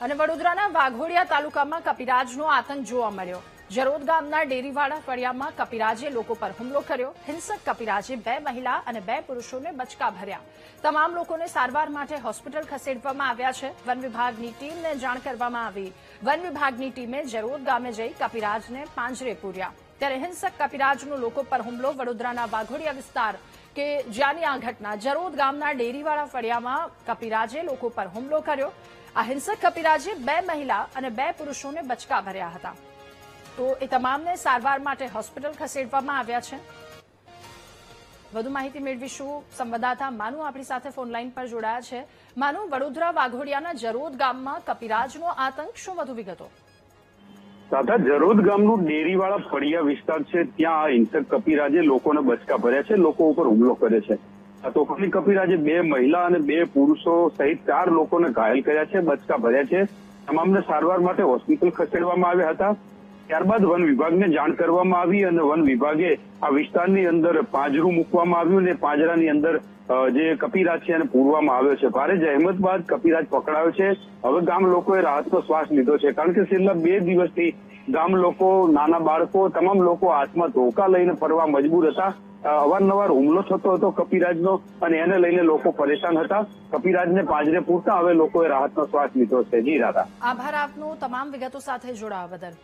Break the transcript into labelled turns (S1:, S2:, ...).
S1: અને વડોદરાના વાઘોડિયા તાલુકામાં કપિરાજનો આતંક જોવા મળ્યો। જરોદ ગામના ડેરીવાડા ફળિયામાં કપિરાજે લોકો પર હુમલો કર્યો। હિંસક કપિરાજે 2 મહિલા અને 2 પુરુષોને બચકા ભર્યા। તમામ લોકોને સારવાર માટે હોસ્પિટલ ખસેડવામાં આવ્યા છે। વન વિભાગની ટીમને જાણ કરવામાં આવી। વન વિભાગની ટીમે જરોદ ગામે જઈ કપિરાજને પાંજરે પૂર્યા। ત્યારે હિંસક કપિરાજનો લોકો પર હુમલો વડોદરાના વાઘોડિયા વિસ્તાર કે જ્યાંની આ ઘટના જરોદ ગામના ડેરીવાડા ફળિયામાં કપિરાજે લોકો પર હુમલો કર્યો। આ હિંસક કપિરાજે 2 મહિલા અને 2 પુરુષોને બચકા ભર્યા હતા। તો એ તમામને સારવાર માટે હોસ્પિટલ ખસેડવામાં આવ્યા છે। વધુ માહિતી મેળવીશું। સંવાદદાતા માનુ આપણી સાથે ફોન લાઈન પર જોડાયા છે। માનુ, વડોદરા વાઘોડિયાના જરોદ ગામમાં કપિરાજનો આતંક, શું વધુ વિગતો?
S2: તથા જરોદ ગામનું ડેરીવાળા ફળિયા વિસ્તાર છે, ત્યાં આ હિંસક કપિરાજે લોકોને બચકા ભર્યા છે, લોકો ઉપર હુમલો કરે છે। આ તોફાની કપિરાજે 2 મહિલા અને 2 પુરુષો સહિત 4 લોકોને ઘાયલ કર્યા છે, બચકા ભર્યા છે। તમામને સારવાર માટે હોસ્પિટલ ખસેડવામાં આવ્યા હતા। ત્યારબાદ વન વિભાગને જાણ કરવામાં આવી અને વન વિભાગે આ વિસ્તારની અંદર પાંજરું મૂકવામાં આવ્યું અને પાંજરાની અંદર જે કપિરાજ છે એને પૂરવામાં આવ્યો છે। ભારે જહેમત બાદ કપિરાજ પકડાયો છે। હવે ગામ લોકોએ રાહતનો શ્વાસ લીધો છે, કારણ કે છેલ્લા 2 દિવસથી ગામ લોકો, નાના બાળકો, તમામ લોકો હાથમાં ધોકા લઈને ફરવા મજબૂર હતા। અવારનવાર હુમલો થતો હતો કપિરાજનો અને એને લઈને લોકો પરેશાન હતા। કપિરાજને પાંજરે પૂરતા હવે લોકોએ રાહતનો શ્વાસ લીધો છે। જી રાધા,
S1: આભાર આપનો તમામ વિગતો સાથે જોડાવા બદલ।